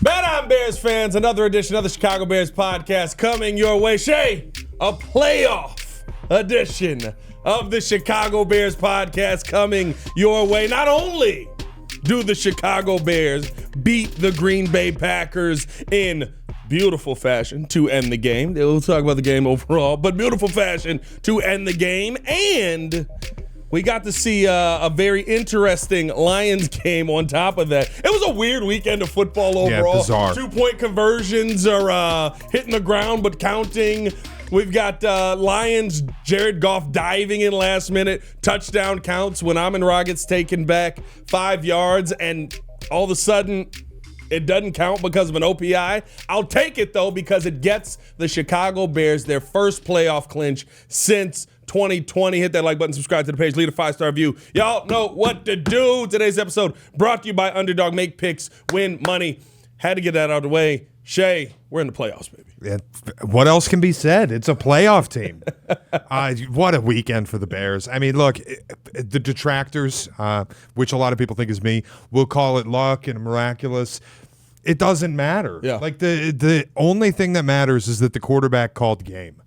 Bet on Bears fans, another edition of the Chicago Bears podcast coming your way. Shea, a playoff edition of the Chicago Bears podcast coming your way. Not only do the Chicago Bears beat the Green Bay Packers in beautiful fashion to end the game. We'll talk about the game overall, but beautiful fashion to end the game. And we got to see a very interesting Lions game on top of that. It was a weird weekend of football overall. Yeah, bizarre. 2-point conversions are hitting the ground but counting. We've got Lions, Jared Goff diving in last minute. Touchdown counts when Amon-Ra gets taken back 5 yards, and all of a sudden it doesn't count because of an OPI. I'll take it, though, because it gets the Chicago Bears their first playoff clinch since 2020. Hit that like button, subscribe to the page, leave a 5-star review. Y'all know what to do. Today's episode brought to you by Underdog. Make picks, win money. Had to get that out of the way. Shea, we're in the playoffs, baby. Yeah, what else can be said? It's a playoff team. What a weekend for the Bears. I mean, look, the detractors, which a lot of people think is me, will call it luck and miraculous. It doesn't matter. Yeah. Like the only thing that matters is that the quarterback called game.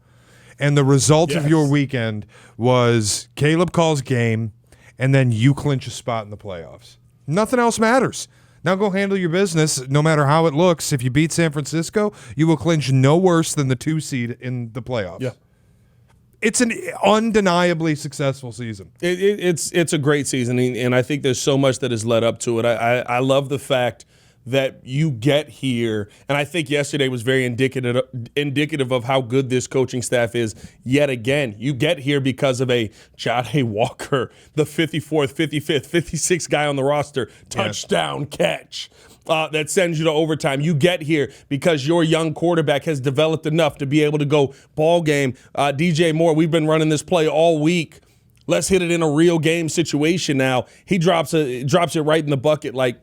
And the result of your weekend was Caleb calls game, and then you clinch a spot in the playoffs. Nothing else matters. Now go handle your business, no matter how it looks. If you beat San Francisco, you will clinch no worse than the 2 seed in the playoffs. Yeah. It's an undeniably successful season. It's a great season, and I think there's so much that has led up to it. I love the fact that you get here, and I think yesterday was very indicative of how good this coaching staff is. Yet again, you get here because of a Jahdae Walker, the 54th, 55th, 56th guy on the roster, touchdown catch that sends you to overtime. You get here because your young quarterback has developed enough to be able to go ball game. DJ Moore, we've been running this play all week. Let's hit it in a real game situation now. He drops it right in the bucket. Like,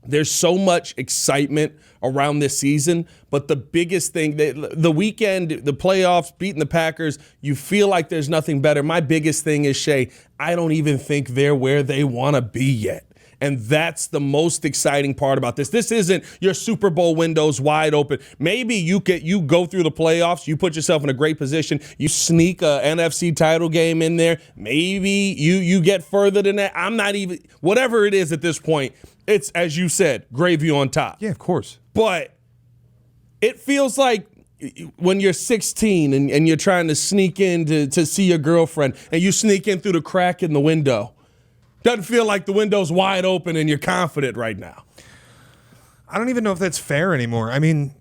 there's so much excitement around this season, but the biggest thing, the weekend, the playoffs, beating the Packers, you feel like there's nothing better. My biggest thing is, Shea, I don't even think they're where they want to be yet. And that's the most exciting part about this. This isn't your Super Bowl windows wide open. Maybe you go through the playoffs, you put yourself in a great position, you sneak a NFC title game in there. Maybe you get further than that. I'm not even, whatever it is at this point, it's, as you said, gravy on top. Yeah, of course. But it feels like when you're 16 and you're trying to sneak in to see your girlfriend, and you sneak in through the crack in the window. Doesn't feel like the window's wide open and you're confident right now. I don't even know if that's fair anymore. I mean,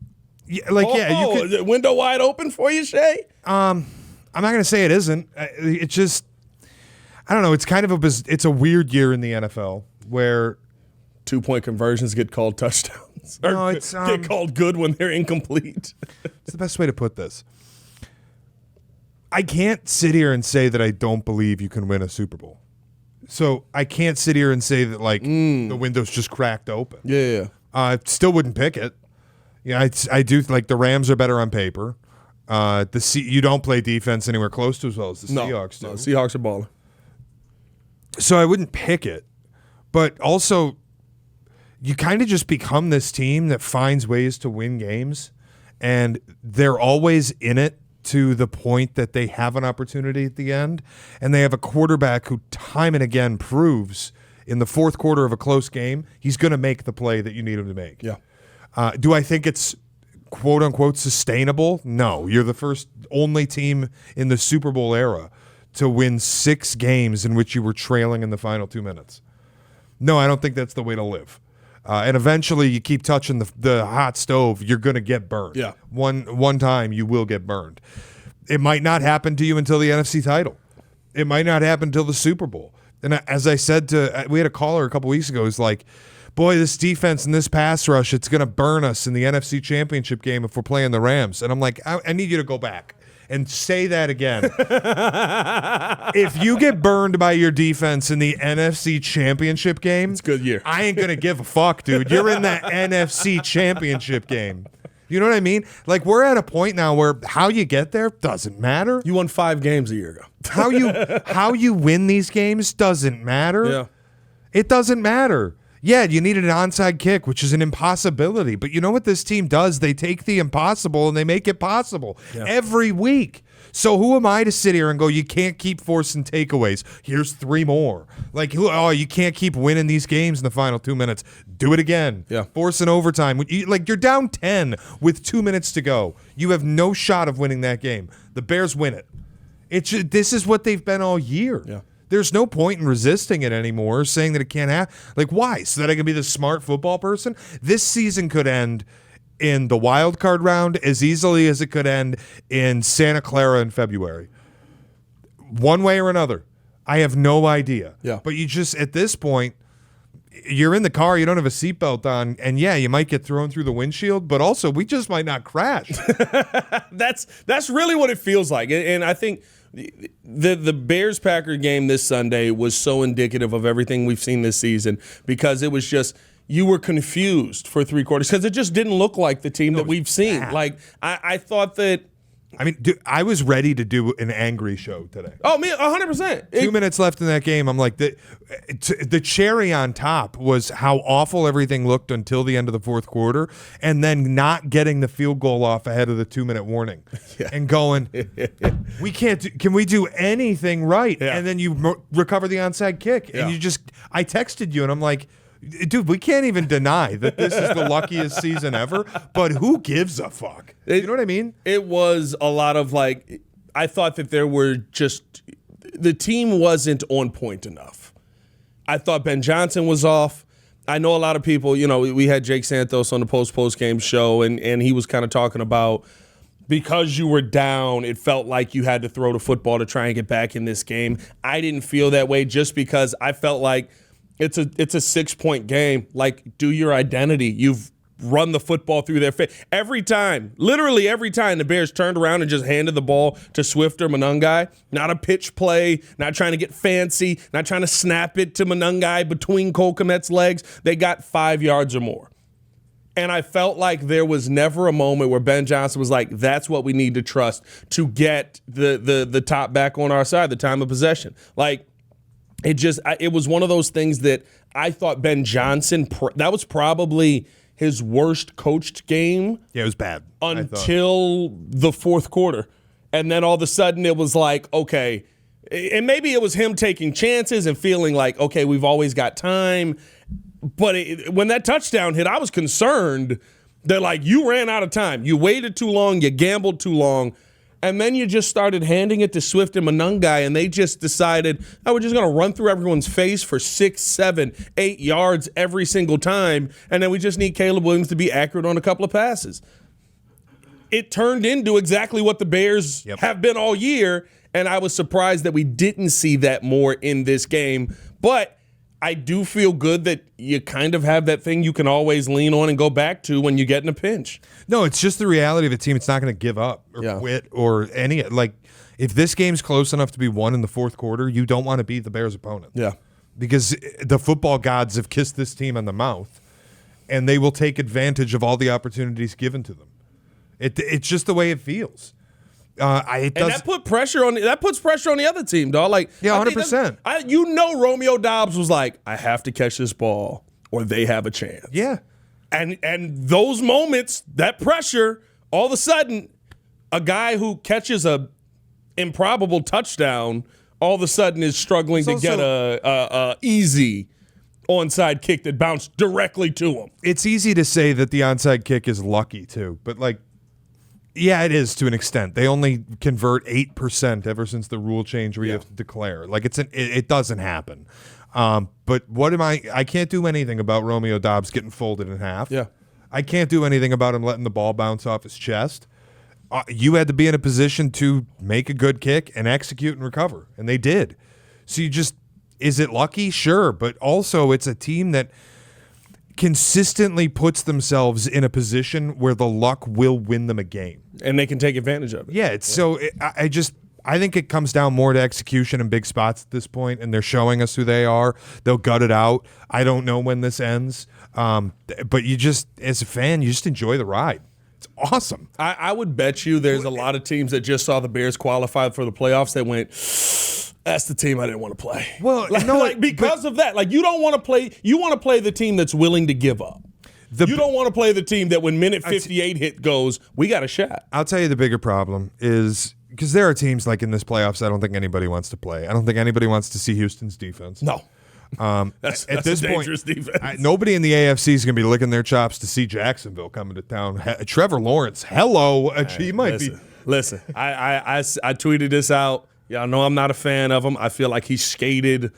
you could. Is the window wide open for you, Shea? I'm not going to say it isn't. It's just, I don't know. It's kind of it's a weird year in the NFL where 2-point conversions get called touchdowns. Or no, it's get called good when they're incomplete. It's the best way to put this. I can't sit here and say that I don't believe you can win a Super Bowl. So I can't sit here and say that the window's just cracked open. Yeah. I still wouldn't pick it. Yeah, I do like the Rams are better on paper. You don't play defense anywhere close to as well as the Seahawks do. No, Seahawks are balling. So I wouldn't pick it. But also, you kind of just become this team that finds ways to win games, and they're always in it to the point that they have an opportunity at the end, and they have a quarterback who time and again proves in the fourth quarter of a close game he's going to make the play that you need him to make. Yeah. Do I think it's quote-unquote sustainable? No. You're the only team in the Super Bowl era to win 6 games in which you were trailing in the final 2 minutes. No, I don't think that's the way to live. And eventually you keep touching the hot stove, you're going to get burned. Yeah. One time you will get burned. It might not happen to you until the NFC title. It might not happen until the Super Bowl. And as I said we had a caller a couple weeks ago who's like, boy, this defense and this pass rush, it's going to burn us in the NFC Championship game if we're playing the Rams. And I'm like, I need you to go back and say that again. If you get burned by your defense in the NFC Championship game, it's a good year. I ain't going to give a fuck, dude. You're in the NFC Championship game. You know what I mean? Like, we're at a point now where how you get there doesn't matter. You won 5 games a year ago. How you win these games doesn't matter. Yeah. It doesn't matter. Yeah, you needed an onside kick, which is an impossibility. But you know what this team does? They take the impossible and they make it possible every week. So who am I to sit here and go, you can't keep forcing takeaways. Here's 3 more. Like, you can't keep winning these games in the final 2 minutes. Do it again. Yeah. Force an overtime. You're down 10 with 2 minutes to go. You have no shot of winning that game. The Bears win it. This is what they've been all year. Yeah. There's no point in resisting it anymore, saying that it can't happen. Like, why? So that I can be the smart football person? This season could end in the wild card round as easily as it could end in Santa Clara in February. One way or another. I have no idea. Yeah. But you just, at this point, you're in the car, you don't have a seatbelt on, and yeah, you might get thrown through the windshield, but also we just might not crash. That's really what it feels like. And I think the Bears-Packers game this Sunday was so indicative of everything we've seen this season, because it was just, you were confused for 3 quarters because it just didn't look like the team that we've seen. Bad. Like, I thought that. I mean, dude, I was ready to do an angry show today. Oh, man, 100%. 2 minutes left in that game. I'm like, the cherry on top was how awful everything looked until the end of the fourth quarter, and then not getting the field goal off ahead of the 2-minute warning, and going, we can't. Can we do anything right? Yeah. And then you recover the onside kick, and I texted you, and I'm like, dude, we can't even deny that this is the luckiest season ever, but who gives a fuck? You know what I mean? It was a lot of like, I thought that there were just, the team wasn't on point enough. I thought Ben Johnson was off. I know a lot of people, we had Jake Santos on the post-game show, and he was kind of talking about, because you were down, it felt like you had to throw the football to try and get back in this game. I didn't feel that way, just because I felt like it's a 6-point game. Like, do your identity. You've run the football through their face. Literally every time the Bears turned around and just handed the ball to Swift or Monangai, not a pitch play, not trying to get fancy, not trying to snap it to Monangai between Cole Kmet's legs. They got 5 yards or more. And I felt like there was never a moment where Ben Johnson was like, that's what we need to trust to get the top back on our side, the time of possession. Like, it was one of those things that I thought Ben Johnson, that was probably his worst coached game. Yeah, it was bad. Until the fourth quarter. And then all of a sudden it was like, okay, and maybe it was him taking chances and feeling like, okay, we've always got time. But when that touchdown hit, I was concerned that, like, you ran out of time. You waited too long. You gambled too long. And then you just started handing it to Swift and Monangai, and they just decided, oh, we're just going to run through everyone's face for 6, 7, 8 yards every single time, and then we just need Caleb Williams to be accurate on a couple of passes. It turned into exactly what the Bears have been all year, and I was surprised that we didn't see that more in this game. But I do feel good that you kind of have that thing you can always lean on and go back to when you get in a pinch. No, it's just the reality of a team. It's not going to give up or quit or any. Like, if this game's close enough to be won in the fourth quarter, you don't want to beat the Bears' opponent. Yeah. Because the football gods have kissed this team on the mouth, and they will take advantage of all the opportunities given to them. It's just the way it feels. That puts pressure on the other team, dog. Like, 100%. Romeo Doubs was like, I have to catch this ball or they have a chance. Yeah. And those moments, that pressure, all of a sudden, a guy who catches a improbable touchdown all of a sudden is struggling to get a easy onside kick that bounced directly to him. It's easy to say that the onside kick is lucky too, but like, yeah, it is to an extent. They only convert 8% ever since the rule change where you have to declare. Like, it doesn't happen. But I can't do anything about Romeo Doubs getting folded in half. Yeah. I can't do anything about him letting the ball bounce off his chest. You had to be in a position to make a good kick and execute and recover, and they did. So is it lucky? Sure, but also it's a team that consistently puts themselves in a position where the luck will win them a game. And they can take advantage of it. Yeah, I think it comes down more to execution in big spots at this point, and they're showing us who they are. They'll gut it out. I don't know when this ends, but you just, as a fan, you just enjoy the ride. It's awesome. I would bet you there's a lot of teams that just saw the Bears qualify for the playoffs that went, That's the team I didn't want to play. Well, because of that. Like, you don't want to play. You want to play the team that's willing to give up. You don't want to play the team that when minute 58 hit goes, we got a shot. I'll tell you the bigger problem is because there are teams like in this playoffs I don't think anybody wants to play. I don't think anybody wants to see Houston's defense. No. That's at this point, defense. Nobody in the AFC is going to be licking their chops to see Jacksonville coming to town. Trevor Lawrence, hello. He might be. Listen, I tweeted this out. Y'all know I'm not a fan of him. I feel like he skated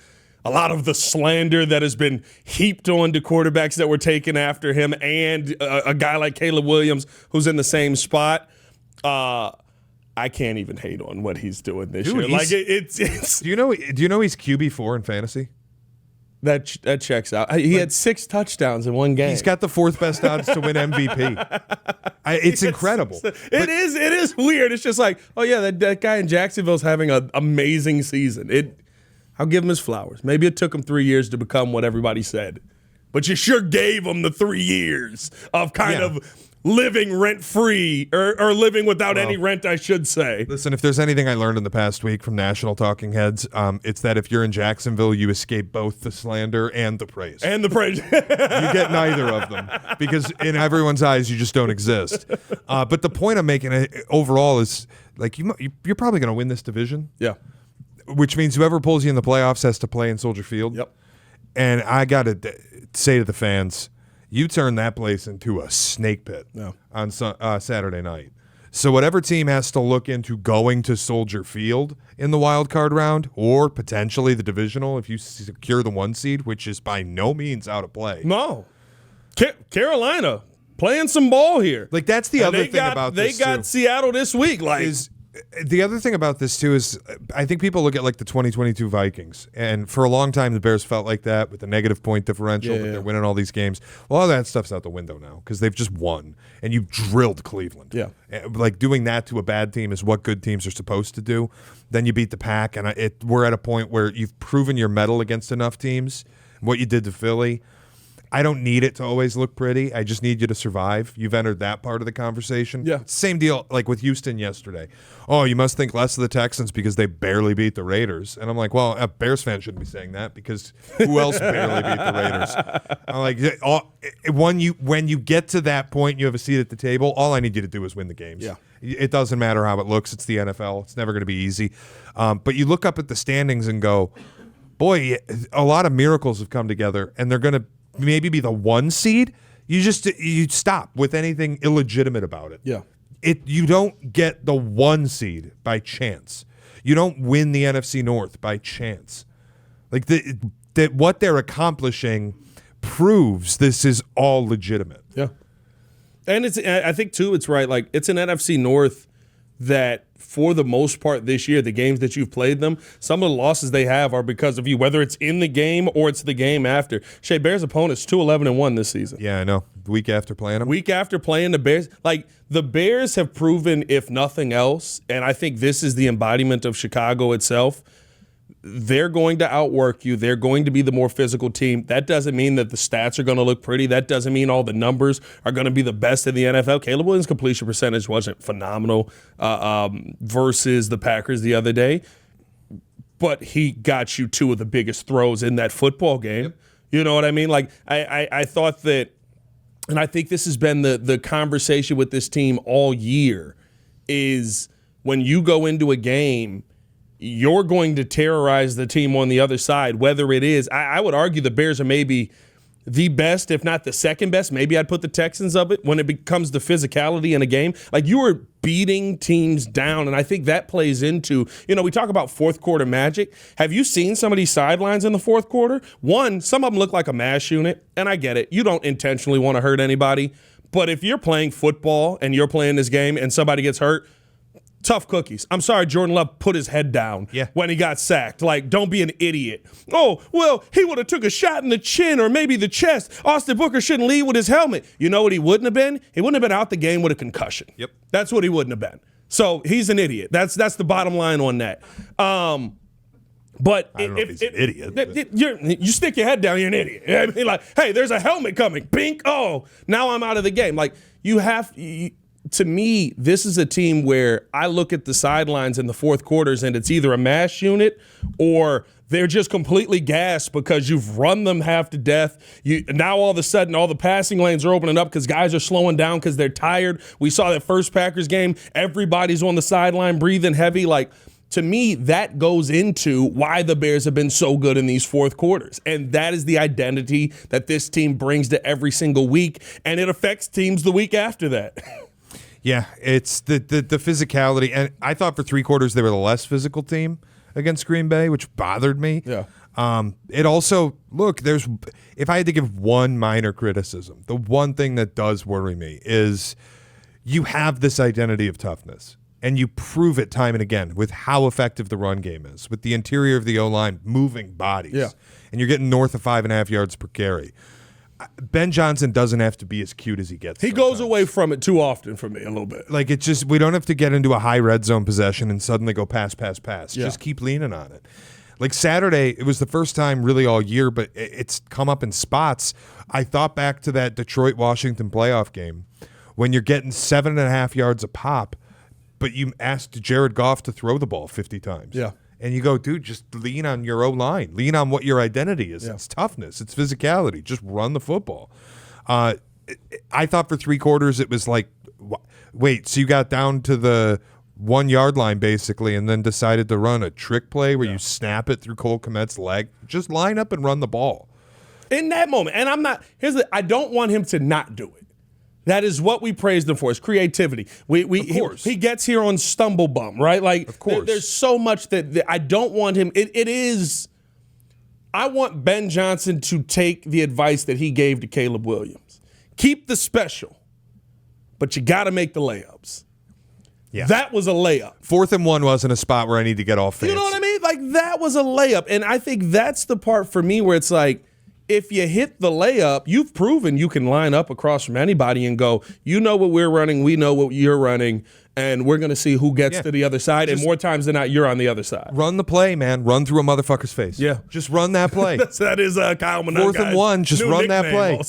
a lot of the slander that has been heaped on to quarterbacks that were taken after him and a guy like Caleb Williams who's in the same spot. I can't even hate on what he's doing this year. Like it's. Do you know he's QB4 in fantasy? That checks out. He had 6 touchdowns in one game. He's got the 4th best odds to win MVP. It's incredible. It is weird. It's just like, oh yeah, that guy in Jacksonville's having an amazing season. I'll give him his flowers. Maybe it took him 3 years to become what everybody said, but you sure gave him the 3 years of kind of living rent-free or living without any rent, I should say. Listen, if there's anything I learned in the past week from national talking heads, it's that if you're in Jacksonville, you escape both the slander and the praise. You get neither of them because in everyone's eyes, you just don't exist. But the point I'm making overall is like you're probably going to win this division. Yeah. Which means whoever pulls you in the playoffs has to play in Soldier Field. Yep. And I got to say to the fans, you turn that place into a snake pit on Saturday night. So whatever team has to look into going to Soldier Field in the wild card round or potentially the divisional if you secure the 1 seed, which is by no means out of play. No. Carolina playing some ball here. Like that's the other thing about this. They got Seattle this week. Like the other thing about this too is I think people look at like the 2022 Vikings, and for a long time the Bears felt like that with the negative point differential, but they're winning all these games. Well, all that stuff's out the window now because they've just won, and you've drilled Cleveland. Yeah, like doing that to a bad team is what good teams are supposed to do. Then you beat the Pack, and we're at a point where you've proven your mettle against enough teams. What you did to Philly. I don't need it to always look pretty. I just need you to survive. You've entered that part of the conversation. Yeah. Same deal like with Houston yesterday. Oh, you must think less of the Texans because they barely beat the Raiders. And I'm like, well, a Bears fan shouldn't be saying that because who else barely beat the Raiders? I'm like, when you get to that point and you have a seat at the table, all I need you to do is win the games. Yeah. It doesn't matter how it looks. It's the NFL. It's never going to be easy. But you look up at the standings and go, boy, a lot of miracles have come together, and they're going to maybe be the 1 seed. You stop with anything illegitimate about it. Yeah. You don't get the 1 seed by chance. You don't win the NFC North by chance. Like that what they're accomplishing proves this is all legitimate. Yeah. And I think too it's right, like it's an NFC North that for the most part this year, the games that you've played them, some of the losses they have are because of you, whether it's in the game or it's the game after. Shea, Bears' opponents 2-11-1 this season. Yeah, I know. The week after playing them. Week after playing the Bears. Like, the Bears have proven, if nothing else, and I think this is the embodiment of Chicago itself, they're going to outwork you. They're going to be the more physical team. That doesn't mean that the stats are going to look pretty. That doesn't mean all the numbers are going to be the best in the NFL. Caleb Williams' completion percentage wasn't phenomenal versus the Packers the other day, but he got you 2 of the biggest throws in that football game. Yep. You know what I mean? Like, I thought that, and I think this has been the conversation with this team all year, is when you go into a game, you're going to terrorize the team on the other side, whether it is, I would argue the Bears are maybe the best, if not the second best. Maybe I'd put the Texans of it when it becomes the physicality in a game. Like, you are beating teams down, and I think that plays into, we talk about fourth quarter magic. Have you seen some of these sidelines in the fourth quarter? One, some of them look like a mash unit, and I get it. You don't intentionally want to hurt anybody, but if you're playing football and you're playing this game and somebody gets hurt, tough cookies. I'm sorry Jordan Love put his head down when he got sacked. Like, don't be an idiot. Oh, well, he would have took a shot in the chin or maybe the chest. Austin Booker shouldn't lead with his helmet. You know what he wouldn't have been? He wouldn't have been out the game with a concussion. Yep. That's what he wouldn't have been. So he's an idiot. That's the bottom line on that. But I don't know if he's an idiot. You stick your head down, you're an idiot. I mean, like, hey, there's a helmet coming. Bink. Oh, now I'm out of the game. Like, to me, this is a team where I look at the sidelines in the fourth quarters and it's either a mash unit or they're just completely gassed because you've run them half to death. Now all of a sudden, all the passing lanes are opening up because guys are slowing down because they're tired. We saw that first Packers game. Everybody's on the sideline breathing heavy. Like, to me, that goes into why the Bears have been so good in these fourth quarters. And that is the identity that this team brings to every single week. And it affects teams the week after that. Yeah, it's the physicality. And I thought for three quarters they were the less physical team against Green Bay, which bothered me. Yeah. It also, look, if I had to give one minor criticism, the one thing that does worry me is you have this identity of toughness, and you prove it time and again with how effective the run game is, with the interior of the O-line moving bodies. Yeah. And you're getting north of 5.5 yards per carry. Ben Johnson doesn't have to be as cute as he gets. He sometimes. goes away from it too often for me a little bit. Like, it's just, we don't have to get into a high red zone possession and suddenly go pass. Yeah. Just keep leaning on it. Like Saturday, it was the first time really all year, but it's come up in spots. I thought back to that Detroit-Washington playoff game when you're getting 7.5 yards a pop, but you asked Jared Goff to throw the ball 50 times. Yeah. And you go, dude, just lean on your O-line. Lean on what your identity is. Yeah. It's toughness. It's physicality. Just run the football. I thought for three quarters it was like, wait, so you got down to the 1 yard line basically and then decided to run a trick play where you snap it through Cole Kmet's leg? Just line up and run the ball. In that moment, and I don't want him to not do it. That is what we praised him for, his creativity. Of course. He gets here on stumble bum, right? Like, of course. There's so much that I don't want him. I want Ben Johnson to take the advice that he gave to Caleb Williams. Keep the special, but you got to make the layups. Yeah. That was a layup. 4th and 1 wasn't a spot where I need to get all fancy. You know what I mean? Like, that was a layup. And I think that's the part for me where it's like, if you hit the layup, you've proven you can line up across from anybody and go, you know what we're running, we know what you're running, and we're going to see who gets to the other side. And more times than not, you're on the other side. Run the play, man. Run through a motherfucker's face. Yeah. Just run that play. That is Kyle Minogue. 4th and 1, just run that play.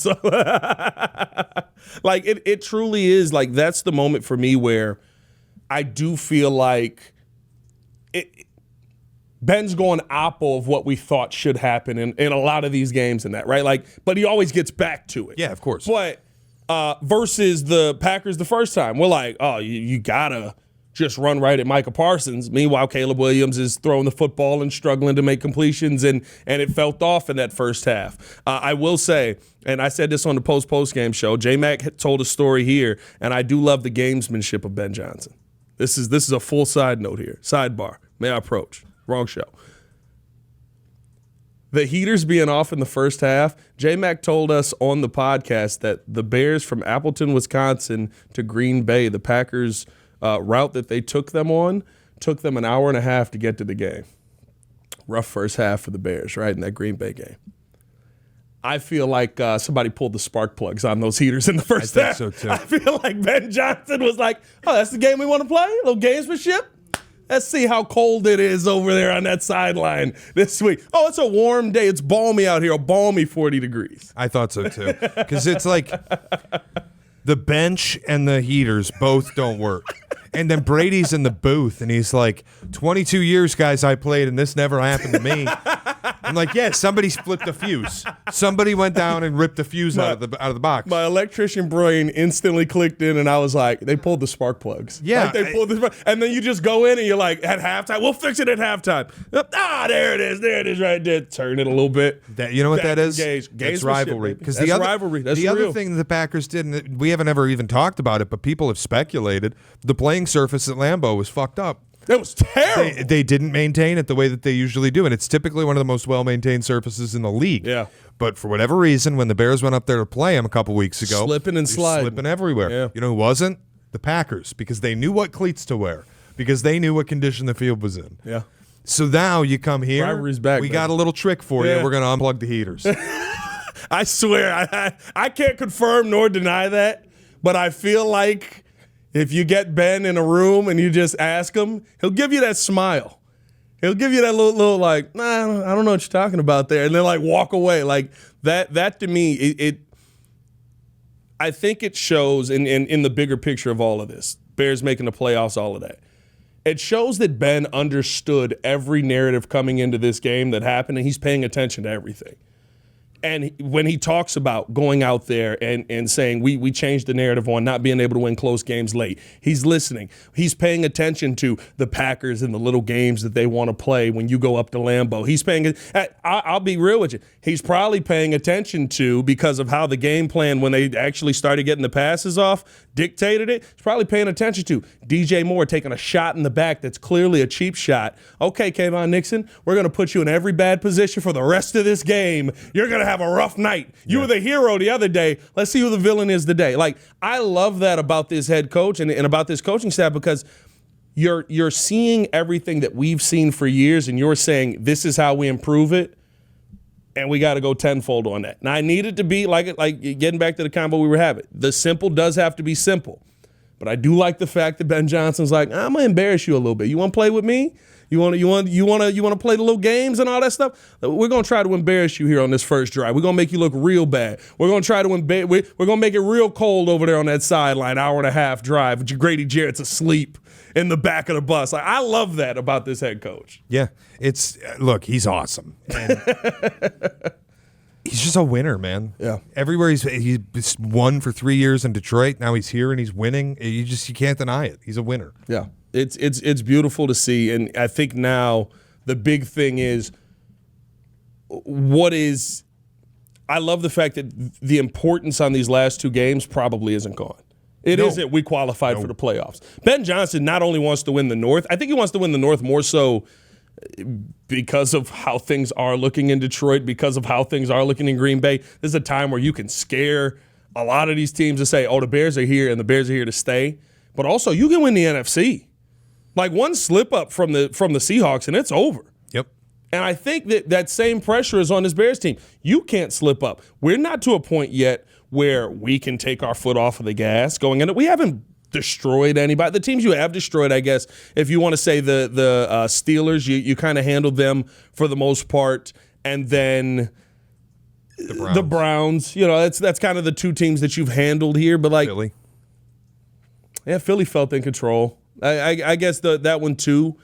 Like, it truly is, like, that's the moment for me where I do feel like Ben's going oppo of what we thought should happen in a lot of these games and that, right? Like, but he always gets back to it. Yeah, of course. But versus the Packers the first time, we're like, oh, you gotta just run right at Micah Parsons. Meanwhile, Caleb Williams is throwing the football and struggling to make completions, and it felt off in that first half. I will say, and I said this on the post-game show, J-Mac told a story here, and I do love the gamesmanship of Ben Johnson. This is a full side note here. Sidebar. May I approach? Wrong show. The heaters being off in the first half, J-Mac told us on the podcast that the Bears from Appleton, Wisconsin to Green Bay, the Packers' route that they took them on, took them an hour and a half to get to the game. Rough first half for the Bears, right, in that Green Bay game. I feel like somebody pulled the spark plugs on those heaters in the first half. I think so, too. I feel like Ben Johnson was like, oh, that's the game we want to play? A little gamesmanship? Let's see how cold it is over there on that sideline this week. Oh, it's a warm day. It's balmy out here, a balmy 40 degrees. I thought so, too. Because it's like the bench and the heaters both don't work. And then Brady's in the booth, and he's like, 22 years, guys, I played, and this never happened to me. I'm like, yeah, somebody split the fuse. Somebody went down and ripped the fuse out of the box. My electrician brain instantly clicked in, and I was like, they pulled the spark plugs. Yeah. Like they pulled and then you just go in, and you're like, at halftime, we'll fix it at halftime. There it is right there. Turn it a little bit. You know what that is? That's rivalry. Because the other thing the Packers did, and we haven't ever even talked about it, but people have speculated, the playing surface at Lambeau was fucked up. It was terrible. They didn't maintain it the way that they usually do, and it's typically one of the most well-maintained surfaces in the league. Yeah. But for whatever reason, when the Bears went up there to play them a couple weeks ago, slipping and sliding. Slipping everywhere. Yeah. You know who wasn't? The Packers, because they knew what cleats to wear, because they knew what condition the field was in. Yeah. So now you come here. Rivalry's back, we baby. got a little trick for you. We're going to unplug the heaters. I swear, I can't confirm nor deny that, but I feel like if you get Ben in a room and you just ask him, he'll give you that smile. He'll give you that little like, nah, I don't know what you're talking about there, and then like walk away. Like that to me, I think it shows in the bigger picture of all of this, Bears making the playoffs, all of that. It shows that Ben understood every narrative coming into this game that happened, and he's paying attention to everything. And when he talks about going out there and saying we changed the narrative on not being able to win close games late, he's listening. He's paying attention to the Packers and the little games that they want to play when you go up to Lambeau. He's paying – I'll be real with you. He's probably paying attention to, because of how the game plan when they actually started getting the passes off dictated it, he's probably paying attention to DJ Moore taking a shot in the back that's clearly a cheap shot. Okay, Kayvon Nixon, we're going to put you in every bad position for the rest of this game. You're going to have a rough night. You were the hero the other day. Let's see who the villain is today. Like, I love that about this head coach and about this coaching staff, because you're seeing everything that we've seen for years, and you're saying this is how we improve it, and we got to go tenfold on that. Now, I need it to be like getting back to the combo we were having. The simple does have to be simple, but I do like the fact that Ben Johnson's like, I'm gonna embarrass you a little bit. You want to play with me? You want to play the little games and all that stuff? We're going to try to embarrass you here on this first drive. We're going to make you look real bad. We're going to try to we're going to make it real cold over there on that sideline, hour and a half drive. Grady Jarrett's asleep in the back of the bus. Like, I love that about this head coach. Yeah, look, he's awesome. And he's just a winner, man. Yeah. Everywhere he's won for 3 years in Detroit. Now he's here and he's winning. You can't deny it. He's a winner. Yeah. It's beautiful to see, and I think now the big thing is I love the fact that the importance on these last two games probably isn't gone. It isn't we qualified for the playoffs. Ben Johnson not only wants to win the North, I think he wants to win the North more so because of how things are looking in Detroit, because of how things are looking in Green Bay. This is a time where you can scare a lot of these teams and say, oh, the Bears are here and the Bears are here to stay. But also, you can win the NFC. Like, one slip up from the Seahawks and it's over. Yep. And I think that same pressure is on this Bears team. You can't slip up. We're not to a point yet where we can take our foot off of the gas going in. We haven't destroyed anybody. The teams you have destroyed, I guess, if you want to say the Steelers, you kind of handled them for the most part, and then the Browns. You know, that's kind of the two teams that you've handled here. But like, Philly. Yeah, Philly felt in control. I guess that one too.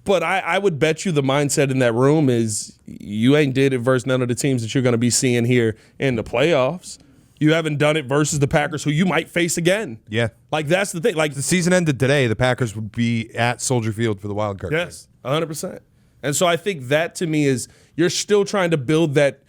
But I would bet you the mindset in that room is you ain't did it versus none of the teams that you're going to be seeing here in the playoffs. You haven't done it versus the Packers, who you might face again. Yeah. Like, that's the thing. Like, the season ended today, the Packers would be at Soldier Field for the wild card. Yes, 100%. And so I think that, to me, is you're still trying to build that,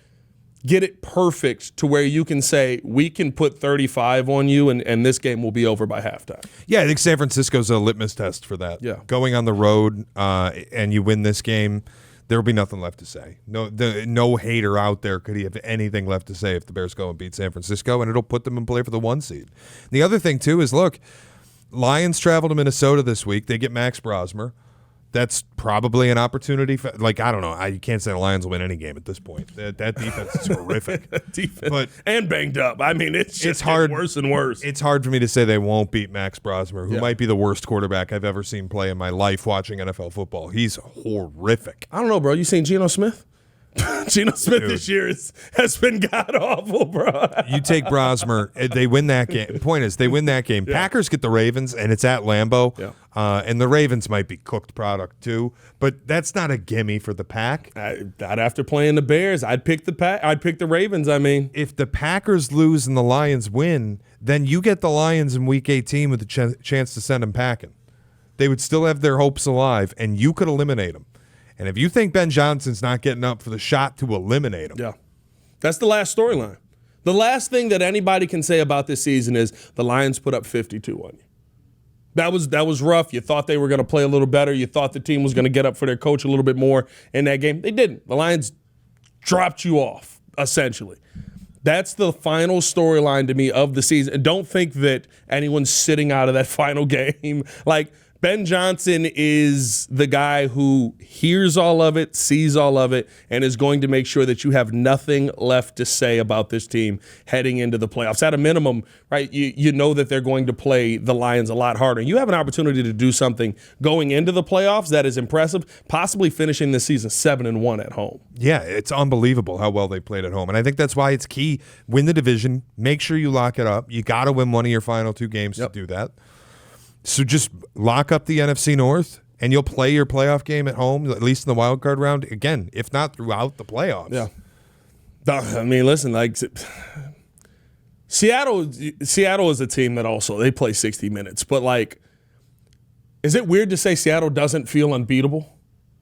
get it perfect to where you can say, we can put 35 on you, and this game will be over by halftime. Yeah, I think San Francisco's a litmus test for that. Yeah. Going on the road and you win this game, there will be nothing left to say. No hater out there could he have anything left to say if the Bears go and beat San Francisco, and it'll put them in play for the 1 seed. The other thing, too, is, look, Lions travel to Minnesota this week. They get Max Brosmer. That's probably an opportunity. I don't know. You can't say the Lions will win any game at this point. That defense is horrific. And banged up. I mean, it's hard, worse and worse. It's hard for me to say they won't beat Max Brosmer, who might be the worst quarterback I've ever seen play in my life watching NFL football. He's horrific. I don't know, bro. You seen Geno Smith? Geno Smith this year has been god-awful, bro. You take Brosmer, they win that game. The point is, they win that game. Yeah. Packers get the Ravens, and it's at Lambeau. Yeah. And the Ravens might be cooked product, too. But that's not a gimme for the Pack. Not after playing the Bears. I'd pick the Ravens, I mean. If the Packers lose and the Lions win, then you get the Lions in Week 18 with a chance to send them packing. They would still have their hopes alive, and you could eliminate them. And if you think Ben Johnson's not getting up for the shot to eliminate him. Yeah. That's the last storyline. The last thing that anybody can say about this season is the Lions put up 52 on you. That was rough. You thought they were going to play a little better. You thought the team was going to get up for their coach a little bit more in that game. They didn't. The Lions dropped you off, essentially. That's the final storyline to me of the season. And don't think that anyone's sitting out of that final game. Like, Ben Johnson is the guy who hears all of it, sees all of it, and is going to make sure that you have nothing left to say about this team heading into the playoffs. At a minimum, right, you know that they're going to play the Lions a lot harder. You have an opportunity to do something going into the playoffs that is impressive, possibly finishing this season 7-1 at home. Yeah, it's unbelievable how well they played at home. And I think that's why it's key. Win the division. Make sure you lock it up. You got to win one of your final 2 games to do that. So just lock up the NFC North, and you'll play your playoff game at home, at least in the wild card round. Again, if not throughout the playoffs. Yeah. I mean, listen, like Seattle is a team that also they play 60 minutes, but like, is it weird to say Seattle doesn't feel unbeatable?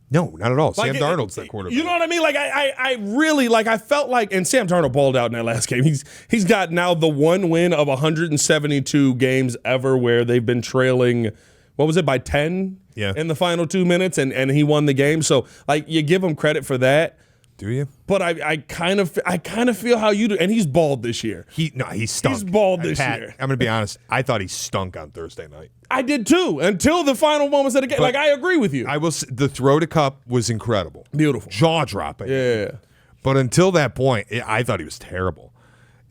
No, not at all. Like, Sam Darnold's that quarterback. You know what I mean? Like I really like. I felt like, and Sam Darnold balled out in that last game. He's got now the one win of 172 games ever where they've been trailing. What was it, by 10? Yeah. In the final 2 minutes, and he won the game. So like, you give him credit for that. Do you? But I kind of feel how you do, and he's balled this year. He stunk. He's balled this Pat, year. I'm going to be honest. I thought he stunk on Thursday night. I did too, until the final moments of the game. But like, I agree with you. The throw to Cup was incredible. Beautiful. Jaw dropping. Yeah. But until that point, I thought he was terrible.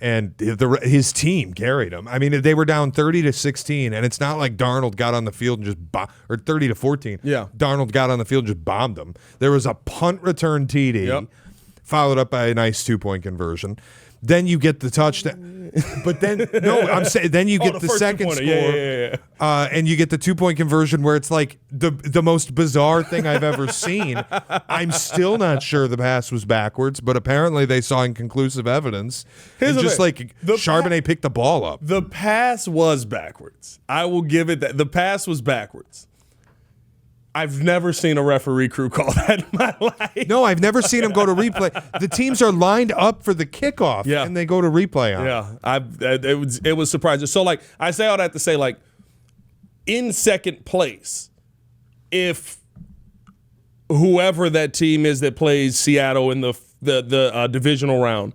And his team carried him. I mean, they were down 30-16, and it's not like Darnold got on the field and just or 30-14. Yeah. Darnold got on the field and just bombed them. There was a punt return TD, followed up by a nice 2-point conversion. Then you get the touchdown. But then, no, I'm saying then you get the second score. And you get the 2-point conversion where it's like the most bizarre thing I've ever seen. I'm still not sure the pass was backwards, but apparently they saw inconclusive evidence. And just like Charbonnet picked the ball up. The pass was backwards. I will give it that. The pass was backwards. I've never seen a referee crew call that in my life. No, I've never seen him go to replay. The teams are lined up for the kickoff, and they go to replay on it. Yeah, it was surprising. So, like, I say all that to say, like, in second place, if whoever that team is that plays Seattle in the divisional round,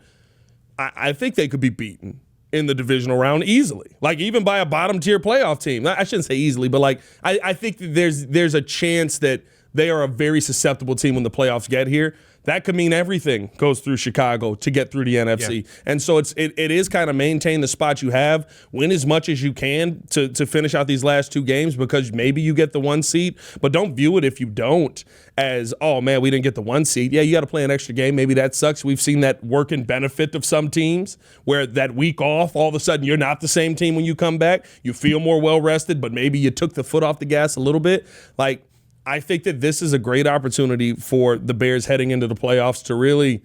I think they could be beaten in the divisional round easily, like even by a bottom tier playoff team. I shouldn't say easily, but like I think that there's a chance that they are a very susceptible team when the playoffs get here. That could mean everything goes through Chicago to get through the NFC. Yeah. And so it is kind of maintain the spot you have, win as much as you can to finish out these last 2 games, because maybe you get the 1 seed, but don't view it if you don't as, oh man, we didn't get the 1 seed. Yeah, you got to play an extra game. Maybe that sucks. We've seen that work in benefit of some teams where that week off, all of a sudden you're not the same team when you come back. You feel more well-rested, but maybe you took the foot off the gas a little bit. Like, I think that this is a great opportunity for the Bears heading into the playoffs to really,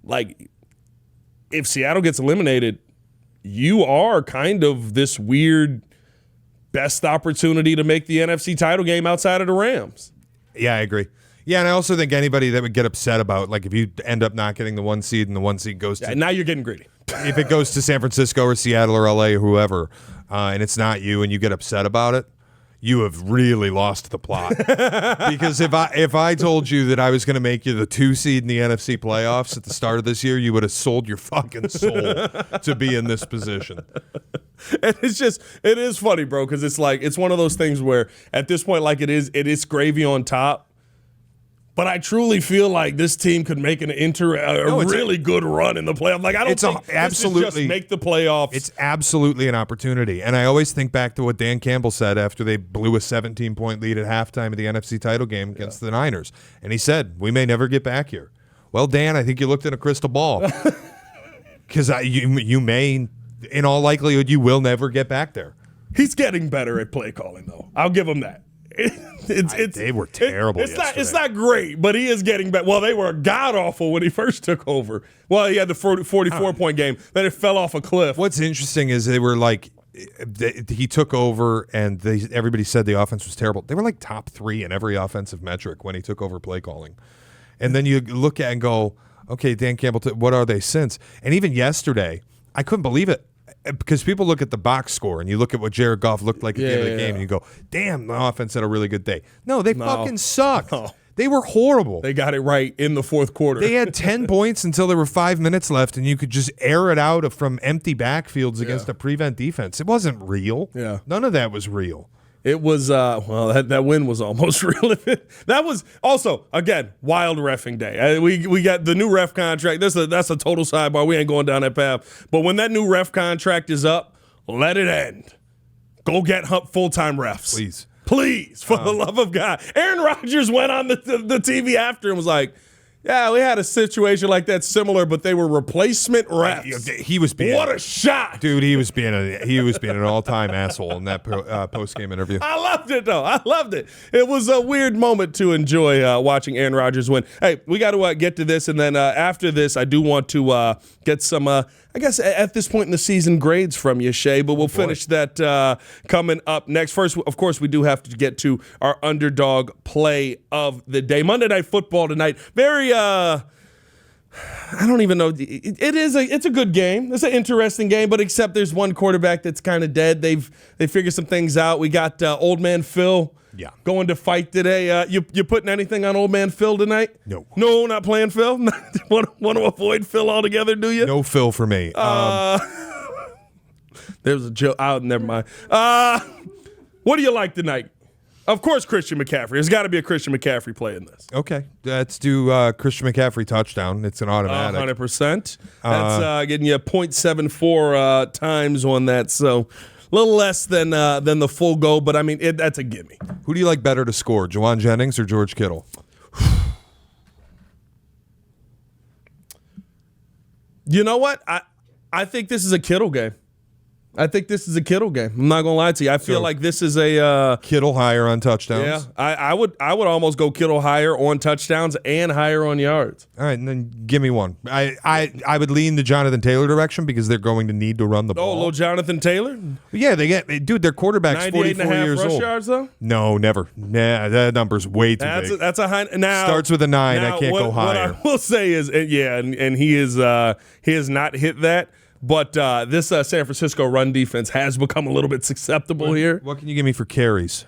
like, if Seattle gets eliminated, you are kind of this weird best opportunity to make the NFC title game outside of the Rams. Yeah, I agree. Yeah, and I also think anybody that would get upset about, like, if you end up not getting the 1 seed and the 1 seed goes to... now you're getting greedy. If it goes to San Francisco or Seattle or LA or whoever, and it's not you and you get upset about it, you have really lost the plot. Because if I told you that I was going to make you the 2 seed in the NFC playoffs at the start of this year, you would have sold your fucking soul to be in this position. And it is funny, bro, because it's like, it's one of those things where at this point, like, it is gravy on top. But I truly feel like this team could make a really good run in the playoffs. Like, I don't think absolutely this is just make the playoffs. It's absolutely an opportunity. And I always think back to what Dan Campbell said after they blew a 17-point lead at halftime of the NFC title game against the Niners. And he said, we may never get back here. Well, Dan, I think you looked in a crystal ball. Because you may, in all likelihood, you will never get back there. He's getting better at play calling, though. I'll give him that. They were terrible. It's not great, but he is getting better. Well, they were god awful when he first took over. Well, he had the 44-point game. Then it fell off a cliff. What's interesting is they were like, he took over and everybody said the offense was terrible. They were like top 3 in every offensive metric when he took over play calling. And then you look at and go, okay, Dan Campbell, what are they since? And even yesterday, I couldn't believe it. Because people look at the box score and you look at what Jared Goff looked like at the end of the game and you go, damn, the offense had a really good day. No, they fucking sucked. No. They were horrible. They got it right in the fourth quarter. They had 10 points until there were 5 minutes left and you could just air it out from empty backfields against a prevent defense. It wasn't real. Yeah. None of that was real. It was well, that win was almost real. That was also, again, wild reffing day. We got the new ref contract. That's a total sidebar. We ain't going down that path. But when that new ref contract is up, let it end. Go get full-time refs. Please, for the love of God. Aaron Rodgers went on the TV after and was like, yeah, we had a situation like that similar, but they were replacement refs. He was being what a shot, dude. He was being an all-time asshole in that post-game interview. I loved it though. I loved it. It was a weird moment to enjoy watching Aaron Rodgers win. Hey, we got to get to this, and then after this, I do want to get some. I guess at this point in the season, grades from you, Shea, but we'll finish that coming up next. First, of course, we do have to get to our underdog play of the day. Monday Night Football tonight. Very, I don't even know. It's a good game. It's an interesting game, but except there's one quarterback that's kind of dead. They figured some things out. We got old man Phil. Yeah. Going to fight today. You putting anything on old man Phil tonight? No. No, not playing Phil? Want to avoid Phil altogether, do you? No Phil for me. There's a joke. Oh, never mind. What do you like tonight? Of course, Christian McCaffrey. There's got to be a Christian McCaffrey play in this. Okay. Let's do Christian McCaffrey touchdown. It's an automatic. 100%. That's getting you 0.74 times on that, so a little less than the full go, but I mean, that's a gimme. Who do you like better to score, Juwan Jennings or George Kittle? You know what? I think this is a Kittle game. I'm not gonna lie to you. I feel like this is a Kittle higher on touchdowns. Yeah, I would almost go Kittle higher on touchdowns and higher on yards. All right, and then give me one. I would lean the Jonathan Taylor direction because they're going to need to run the ball. Oh, little Jonathan Taylor? Yeah, their quarterback's 44 years rush old. Yards though? No, never. Nah, that number's way too big. That's a high. Now starts with a 9. I can't go higher. What I will say is, and he has not hit that. But this San Francisco run defense has become a little bit susceptible here. What can you give me for carries?